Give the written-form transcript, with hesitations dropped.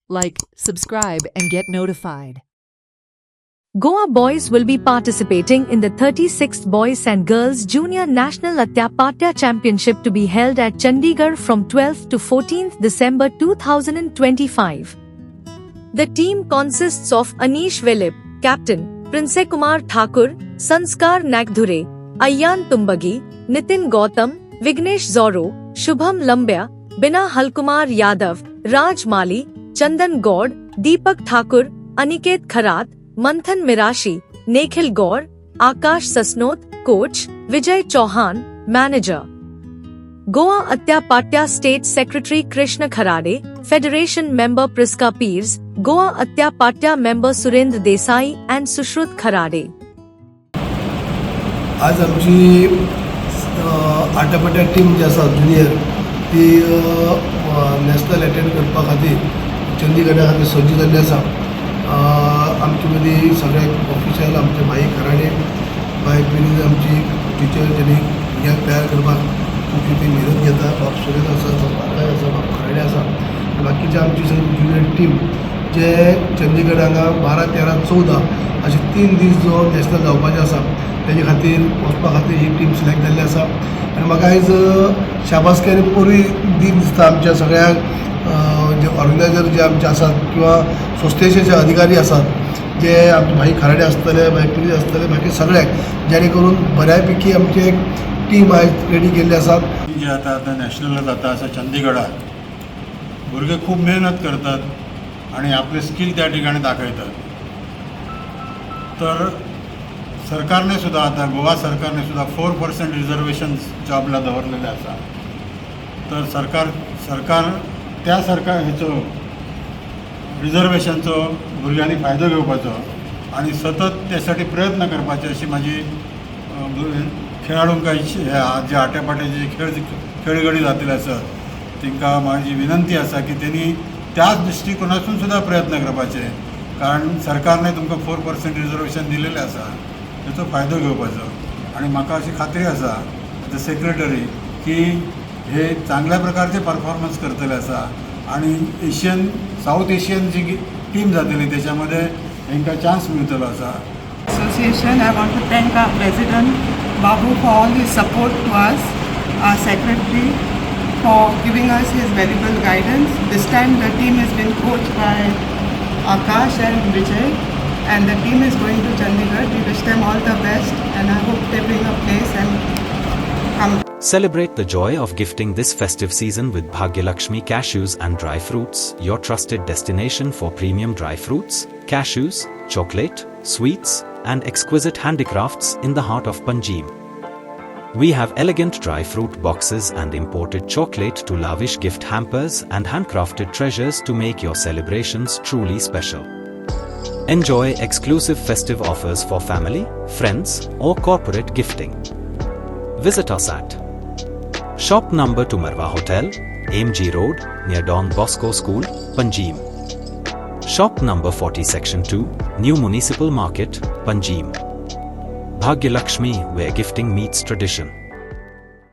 like, subscribe, and get notified. Goa boys will be participating in the 36th Boys and Girls Junior National Atyapatya Championship to be held at Chandigarh from 12th to 14th December 2025. The team consists of Anish Velip, Captain, Prince Kumar Thakur, Sanskar Nagdhure, Ayyan Tumbagi, Nitin Gautam, Vignesh Zoro, Shubham Lambya, Bina Halkumar Yadav, Raj Mali, Chandan Gaud, Deepak Thakur, Aniket Kharat, Manthan Mirashi, Nekhil Gaur, Akash Sasnot, Coach, Vijay Chauhan, Manager. Goa Atyapatya State Secretary Krishna Kharade, Federation Member Priska Peers, Goa Atyapatya Member Surendra Desai and Sushrut Kharade. आज आमची आट्यापाट्या team जी आसा junior ती national attend करपा खातीर चंदीगढा खातीर सज्ज जाल्ली आसा. आमचे मदीं सगळे ऑफिशियल आमचे भाई खराडे बाय पिनीज आमची टिचर ज्यांनी भुरग्यांक तयार करपाक खूब ती मेहनत घेता. बाब सुरेश आसा, बाबाय आसा, बाब खराडे आसा, बाकीचे आमची सगळी जुनियर टीम जे चंदीगढ हांगा 12, 13, 14 अशे 3 दीस जो नॅशनल जावपाचें आसा तेजे खातीर वचपा खातीर ही टीम सिलेक्ट जाल्ली आसा. आनी म्हाका आयज शाबासकी आनी बरी दीन दिसता आमच्या सगळ्या जे ऑर्गनायझर जे आमचे आसात किंवा संस्थेचे जे अधिकारी आसात जे आमचे भाई खराडे आसतले, भाई पिरीज आसतले, बाकी सगळ्याक जेणे करून बऱ्यापैकी आमची एक टीम आयज रेडी केल्ली आसात. जे आता नॅशनलला जाता असं चंदीगडात भुरगे खूप मेहनत करतात आणि आपले स्किल त्या ठिकाणी दाखवतात. तर सरकारने सुद्धा आता गोवा सरकारने सुद्धा 4% रिझर्वेशन्स जॉबला दवरलेले आसा. तर सरकार हेचो रिझर्वेशनचो भुरग्यांनी फायदो घेवपाचो आणि सतत त्यासाठी प्रयत्न करपाचे अशी माझी खेळाडूंक जे आट्यापाट्याचे खेळगडी जातले आसात तांकां माझी विनंती आसा की त्यांनी त्याच दृष्टिकोनातून सुद्धा प्रयत्न करपाचे. कारण सरकारने तुमकां 4% रिझर्वेशन दिलेले आसा त्याचो फायदो घेवपाचो. आणि म्हाका अशी खात्री आसा द सेक्रेटरी की हे चांगल्या प्रकारचे परफॉर्मन्स करतले आसा आणि साऊथ एशियन जी टीम जातली त्याच्यामध्ये तांकां चान्स मेळटलो आसा. Association, I want to thank our President Babu for all his support to us, our Secretary for giving us his valuable guidance. This time the team has been coached by Akash and Vijay, and the team is going to Chandigarh. We wish them all the best and I hope they bring a place and come. Celebrate the joy of gifting this festive season with Bhagyalakshmi Cashews and Dry Fruits, your trusted destination for premium dry fruits, cashews, chocolate, sweets, and exquisite handicrafts in the heart of Panjim. We have elegant dry fruit boxes and imported chocolate to lavish gift hampers and handcrafted treasures to make your celebrations truly special. Enjoy exclusive festive offers for family, friends, or corporate gifting. Visit us at Shop number to Marwa Hotel, AMG Road, near Don Bosco School, Panjim. Shop number 40 Section 2, New Municipal Market, Panjim. Bhagyalakshmi, where gifting meets tradition.